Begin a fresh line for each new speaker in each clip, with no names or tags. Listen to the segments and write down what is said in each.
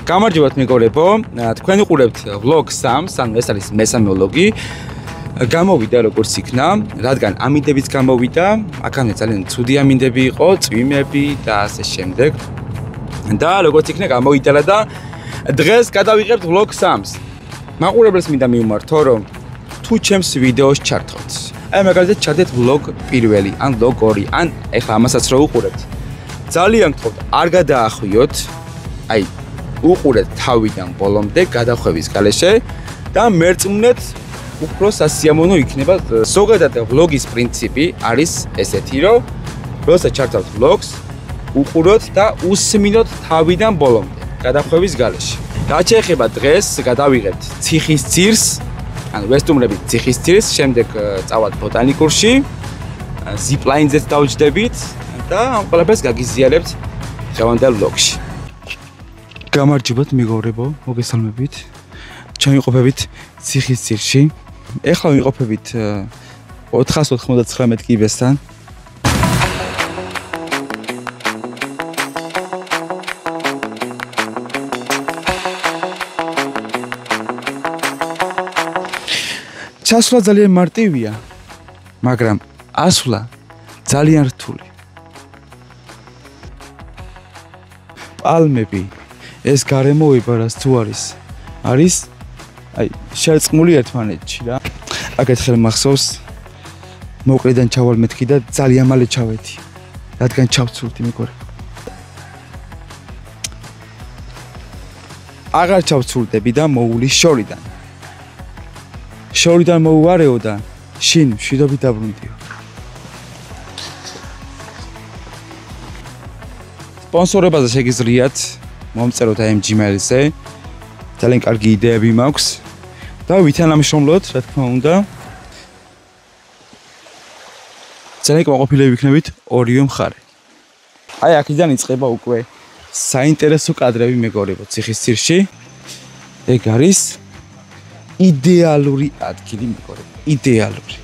გამარჯობათ მეგობრებო, თქვენ უყურებთ vlog 3-ს, ანუ ეს არის მესამე vlog-ი. გამოვიდა როგორც იქნა, რადგან ამინდებიც გამოვიდა, აქამდე ძალიან ცუდი ამინდები იყო, წვიმები და ასე შემდეგ. და როგორც იქნა გამოვიდა და დღეს გადავიღებთ vlog 3-ს. მაყურებელს მინდა მივმართო, რომ თუ ჩემს ვიდეოს ჩართოთ. აი მაგალითად ჩადეთ vlog პირველი, ან vlog 2, ან ეხლა ამასაც რო უყურებთ. ძალიან გთხოვთ, არ გადაახვიოთ. აი უყურეთ თავიდან ბოლომდე გადახვევის გარეშე და მერწმუნეთ უფრო სასიამოვნო იქნება. ზოგადად vlog-ის პრინციპი არის ესეთი, რომ როცა ჩართავთ vlog-ს, უყუროთ და უსმინოთ თავიდან ბოლომდე გადახვევის გარეშე. რაც შეეხება დღეს, გადავიღებთ ციხის ძირს, ანუ ვესტუმრებით ციხის ძირს, შემდეგ წავალთ ბოტანიკურში, zip-line-ზეც დავჯდებით და ამ ყველაფერს გაგიზიარებთ დღევანდელ vlog-ში. გამარჯობათ მეგობრებო, მოგესალმებით. ჩამიყოფებით ციხის ძირში. ეხლა ვიმყოფებით 499 კიბესთან. ჩასვლა ძალიან მარტივია, მაგრამ ასვლა ძალიან რთული. პალმები, ეს გარემოება რაც თუ არის აი შეწყმული ერთმანეთში რა. აქეთ ხელ მახსოვს მოკლედან ჩავალ მეთქი და ძალიან მალე ჩავედი, რადგან ჩავცურდი მეგობრებო. აღარ ჩავცურდები და მოული შორიდან. შორიდან მოუვარეო და შინ მშვიდობით დაბრუნდიო. სპონსორებაზე შეგიძლიათ მომწეროთ აი ამ Gmail-ზე. ძალიან კარგი იდეები მაქვს და ვითანამშრომლოთ, რა თქმა უნდა. ძალიან კმაყოფილები ვიქნებით ორივე მხარე. აი აქედან იწყება უკვე საინტერესო კადრები მეგობრებო ციხის ძირში. ეგ არის იდეალური ადგილი მეგობრებო, იდეალური.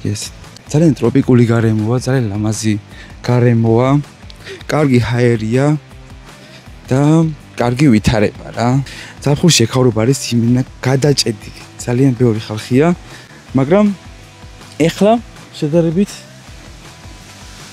Yes. ძალიან ტროპიკული გარემოა, ძალიან ლამაზი გარემოა, კარგი ჰაერია და კარგი ვითარება რა. ზაფხულში ეკავრობა არის იმენა გადაჭედი. ძალიან ბევრი ხალხია, მაგრამ ეხლა შედარებით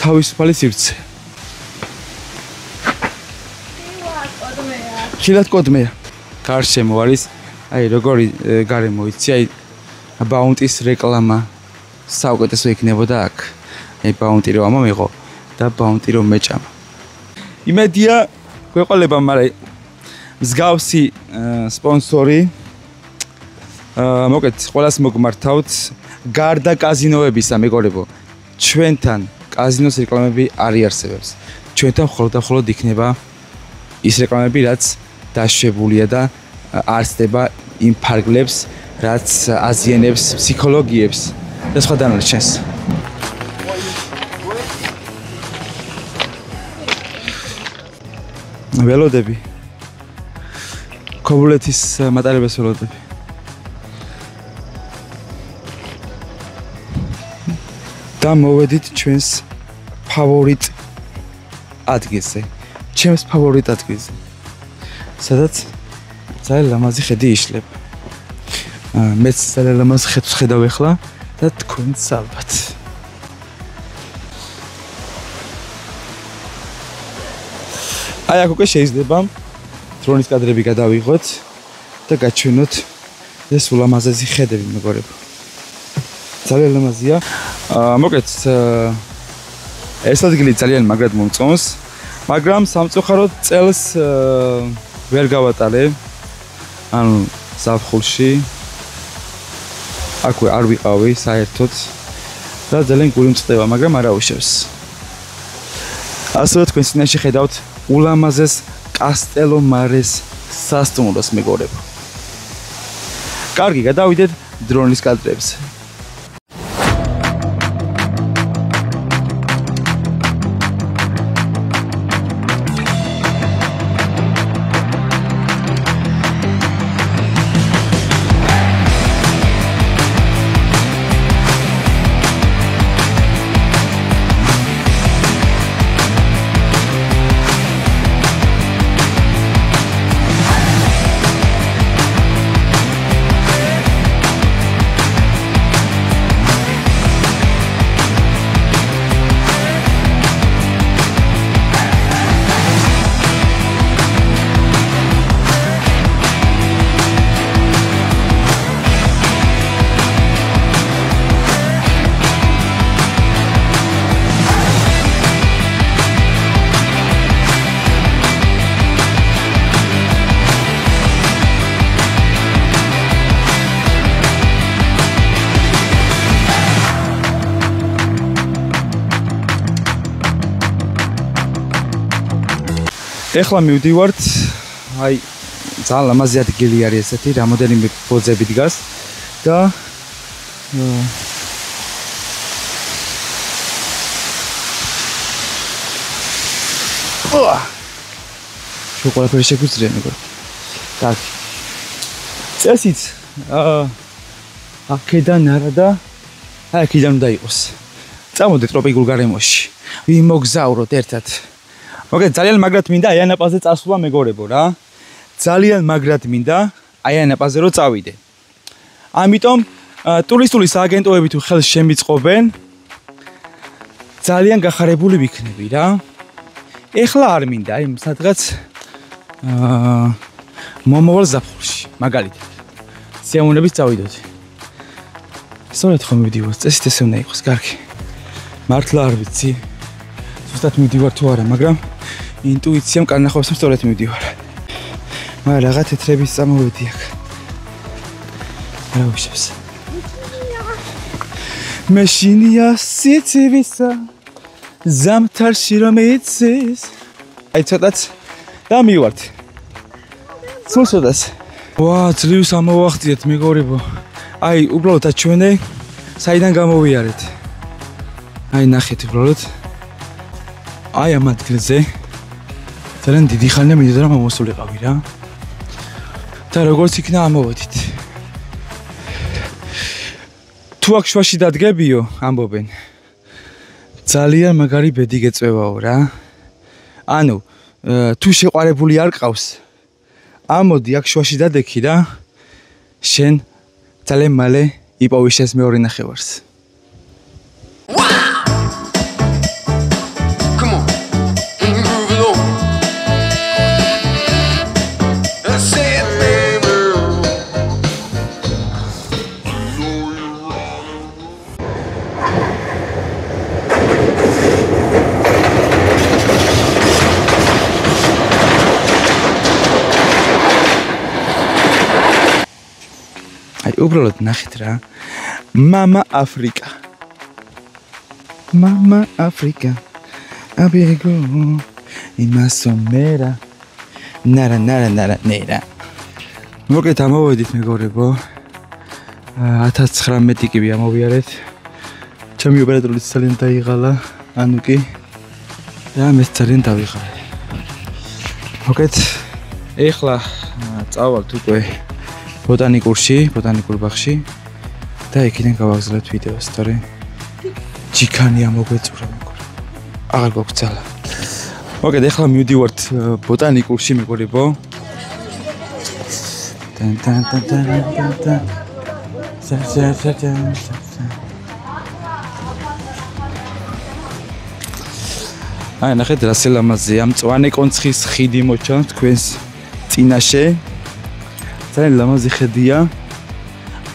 თავისუფალი სივრცე. ხილად კოდმეა. გარშემო არის აი როგორი გარემო იცი, აი ბაუნტის რეკლამა საუკეთესო იქნებოდა აქ. აი ბაუნტი რომ ამომიღო და ბაუნტი რომ მეჭამა. იმედია გვეყოლება, მაგრამ მსგავსი სპონსორი მოკეთ ყველას მოგმართავთ. გარდა კაზინოებისა მეგობრებო, ჩვენთან კაზინოს რეკლამები არ იარსებებს. ჩვენთან მხოლოდ და მხოლოდ იქნება ის რეკლამები, რაც დაშვებულია და არსდება იმ ფარგლებს, რაც აზიანებს ფსიქოლოგიებს და სხვა დანარჩენს. ველოდები. ქობულეთის მატარებელს ველოდები. და მოვედით ჩვენს ფავორიტ ადგილზე. ჩემს ფავორიტ ადგილზე. სადაც ძალიან ლამაზი ხედი იშლება. მეც ძალიან ლამაზ ხედს ხედავ ახლა და თქვენც ალბათ. აი აქ უკვე შეიძლება დრონის კადრები გადავიღოთ და გაჩვენოთ ეს ულამაზესი ხედები მეგობრებო. ძალიან ლამაზია. მოკეთ ეს ადგილი ძალიან მაგრად მომწონს, მაგრამ სამწუხაროდ წელს ვერ გავატარე. ანუ ზაფხულში აქვე არ ვიყავი საერთოდ და ძალიან გული მწყდება, მაგრამ არა უშევს. ასევე თქვენ წინაშე ხედავთ ულამაზეს კასტელო მარეს სასტუმროს მეგობრებო. კარგი, გადავიდეთ დრონის კადრებზე. ეხლა მივდივართ, აი ძალიან ლამაზი ადგილი არის ესეთი, რამოდენიმე ბოძები დგას და შენ ყველაფერი შეგვიძლია მეგობრებო. კარგი. წესით აქედან არა და აქედან უნდა იყოს. წამოდეთ ტროპიკულ გარემოში. ვიმოგზავროთ ერთად. მოგეთ ძალიან მაგრად მინდა აი ანაპაზე წასვლა მეგობრებო რა. ძალიან მაგრად მინდა აი ანაპაზე რო წავიდე. ამიტომ ტურისტული სააგენტოები თუ ხელს შემიწყობენ ძალიან გახარებული ვიქნები რა. ეხლა არ მინდა აი სადღაც მომავალ ზაფხულში მაგალითად სიამოვნებით წავიდოთ. სწორედ ხომ მივდივარ, წესით ესე უნდა იყოს, კარგი. მართლა არ ვიცი. ზუსტად მივდივარ თუ არა, მაგრამ ინტუიციამ კარნახობს, რომ სწორედ მივდივარ. მაგრამ რაღა თეთრების წამოვედი აქ. რა ვიშევს? მეშინია სიცივისა ზამთარში რომ იცის. აი ცოტაც და მივართ. სულ ცოტას. ვა, ძლივს ამოვახციეთ მეგობრებო. აი, უბრალოდ აჩვენე, საიდან გამოვიარეთ. აი, ნახეთ უბრალოდ. აი ამ ადგილზე ძალიან დიდი ხანია მინდოდა რომ მომოსულიყავი რა. და როგორც იქნა ამოვედით. თუ აქ შვაში დადგებიო, ამბობენ. ძალიან მაგარი ბედი გეწევაო რა. ანუ, თუ შეყვარებული არ ყავს, ამოდი აქ შვაში დადექი რა. შენ ძალიან მალე იპოვი შენს მეორე ნახევარს. უბრალოდ ნახეთ რა. მამა აფრიკა. მამა აფრიკა. აბეგო იმასომერა. ნარა ნარა ნარა ნერა. მოგეთ ამოვედით მეგობრებო. 1019 კი ამოვიარეთ. ჩემი ოპერატორიც ძალიან დაიღალა. ანუ კი და მეც ძალიან დავიღალე. მოგეთ ეხლა წავალთ უკვე ბოტანიკურში, ბოტანიკურ ბაღში და იქიდან გავაგზავნეთ ვიდეოს, თორე ჯიქანია მოგვეწურა მეგობრებო. აღარ გვაქვს ძალა. მოგეთ ეხლა მივდივართ ბოტანიკურში მეგობრებო. თან თან თან თან თან. აი ნახეთ რა სელამაზია, მწვანე კონცხის ხიდი მოჩანს თქვენს წინაშე. ძალიან ლამაზი ხედია.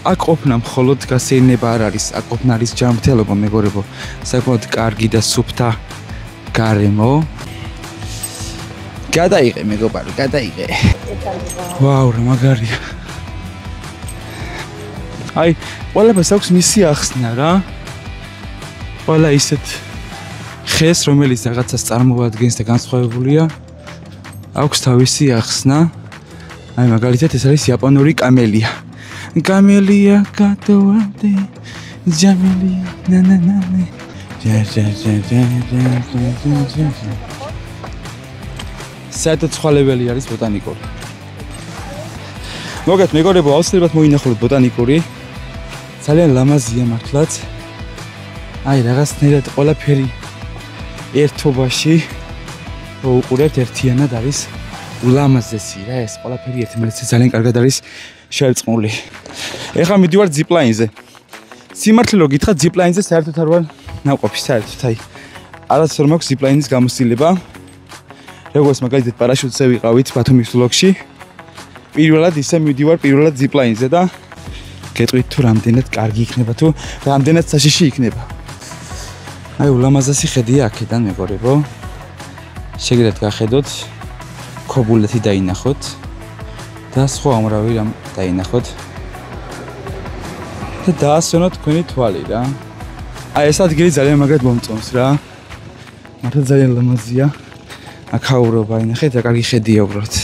აქ ყოფნა მხოლოდ გასეირნება არ არის, აქ ყოფნა არის ჯანმრთელობა მეგობრებო. საკმაოდ კარგი და სუფთა გარემო. გადაიღე მეგობარო, გადაიღე. ვაუ, რა მაგარია. აი, ყველაფერს აქვს მისი ახსნა რა. ყველა ისეთ ხეს, რომელიც რაღაცას წარმოადგენს და განსხვავებულია, აქვს თავისი ახსნა. აი მაგალითად ეს არის იაპონური კამელია. კამელია კატოანტე ჯამელია ნანანანე. საერთოდ ცვალებელი არის ბოტანიკური. მოგეთ მეგობრებო, აუცილებლად მოინახულოთ ბოტანიკური. ძალიან ლამაზია მართლაც. აი რაღაცნაირად ყველაფერი ერთობაში უყურებთ ერთიანად არის. ულამაზესი რა ეს ყველაფერი ერთმანეთზე ძალიან კარგად არის შერწყმული. ეხლა მივდივარ ზიპლაინზე. სიმართლე რო გითხრათ, ზიპლაინზე საერთოდ არ ვარ ნავყოფი, საერთოდ აი არასდროს მაქვს ზიპლაინის გამოცდილება. როგორც მაგალითად პარაშუტზე ვიყავით ბათუმის ვლოგში. პირველად ისე მივდივარ პირველად ზიპლაინზე და გეტყვით თუ რამდენად კარგი იქნება თუ რამდენად საშიში იქნება. აი ულამაზესი ხედია აქედან მეგობრებო. შეგიძლიათ გახედოთ. ქობულეთი დაინახოთ და სხვა ამრავი რამ დაინახოთ და დაასვენოთ თქვენი თვალი რა. აი ეს ადგილი ძალიან მაგრად მომწონს რა. მართლა ძალიან ლამაზია. აქაურობა, ინახეთ, რა კარგი ხედია უბრალოდ.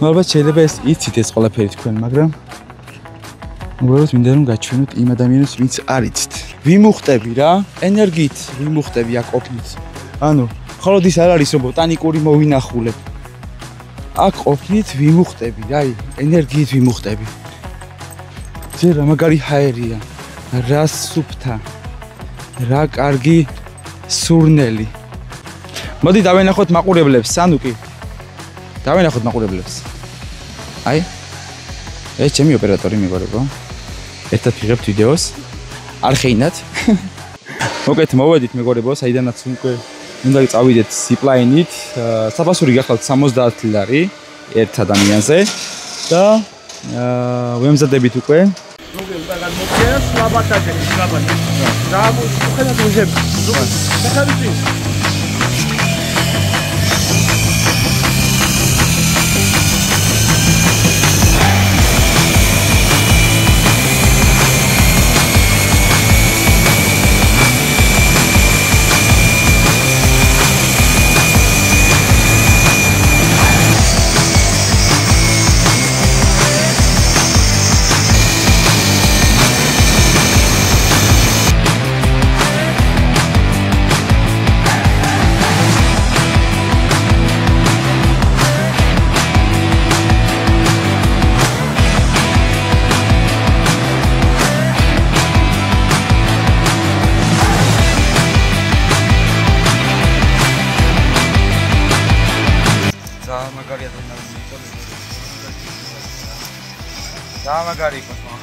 ნუ ალბათ შეიძლება ეს იცით ეს ყველაფერი თქვენ, მაგრამ უბრალოდ მინდა რომ გაჩვენოთ იმ ადამიანებს, ვინც არ იცით. ვიმუხტები რა, ენერგიით ვიმუხტები აქ ყოფნით. ანუ მხოლოდ ის არ არის რომ ბოტანიკური მოვინახულებ. აქ ყოფნით ვიმუხტები, აი, ენერგიით ვიმუხტები. ჯერ რა მაგარი ჰაერია, რა სუფთა, რა კარგი სურნელი. მოდი დავენახოთ მაყურებლებს, ანუ კი. დავენახოთ მაყურებლებს. აი. ეს ჩემი ოპერატორი მეგობრებო. ერთად ვიღებთ ვიდეოს. არ ხეინათ. მოკეთ მოვედით მეგობრებო, საიდანაც უკვე უნდა წავიდეთ zipline-ით. საფასური გახლავთ 70 ლარი ერთ ადამიანზე და ვემზადებით უკვე.
და გადმოგვიყვება სლაბათაჯი, სლაბათი. და მოხდეთ უჟებ. ხარიჭი.
Magari იყოს მაგ.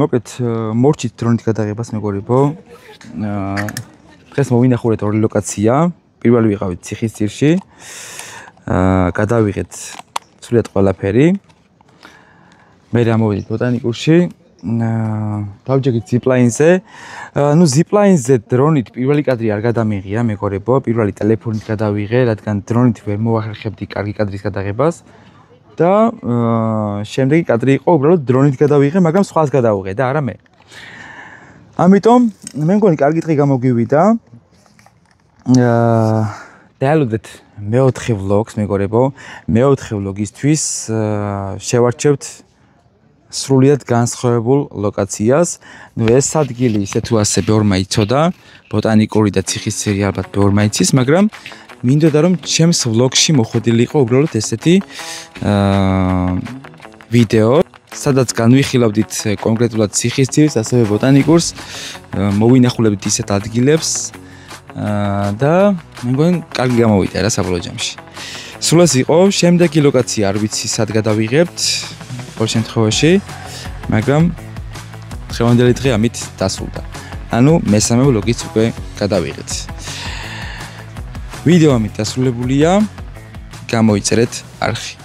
მოკეთ მორჩით დრონით გადაღებას მეგობრებო. დღეს მოვინახულეთ ორი ლოკაცია. პირველი ვიყავით ციხისძირში. გადავიღეთ სრულად ყველაფერი. მე ამოვედით ბოტანიკურში. დავჯერეთ zipline-ზე. ნუ zipline-ზე დრონით პირველი კადრი არ გადამიღია მეგობრებო. პირველი ტელეფონით გადავიღე, რადგან დრონით ვერ მოვახერხებდი კარგი კადრის გადაღებას. და შემდეგი კადრი იყო უბრალოდ დრონით გადავიღე, მაგრამ სხვას გადავიღე და არა მე. ამიტომ მე მგონი კარგი დღე გამოგვივიდა. დაელოდეთ მეოთხე ვლოგს მეგობრებო. მეოთხე ვლოგისთვის შევარჩევთ სრულიად განსხვავებულ ლოკაციას. ნუ ეს ადგილი ისე თუ ასე ბევრმა იცოდა, ბოტანიკური და ციხისძირი ალბათ ბევრმა იცის, მაგრამ მინდოდა რომ ჩემს ვლოგში მოხვედრილიყო უბრალოდ ესეთი ვიდეო, სადაც განვიხილავდით კონკრეტულად ციხისძირს, ასევე ბოტანიკურს, მოვინახულებდით ისეთ ადგილებს და მე მგონი კარგი გამოვიდა რა საბოლოო ჯამში. სულ ეს იყო, შემდეგი ლოკაცია არ ვიცი სად გადავიღებთ, ყოველ შემთხვევაში, მაგრამ დღევანდელი დღე ამით დასრულდა. ანუ მესამე ვლოგიც უკვე გადავიღეთ. ვიდეო ამით დასრულებულია. გამოიწერეთ არხი.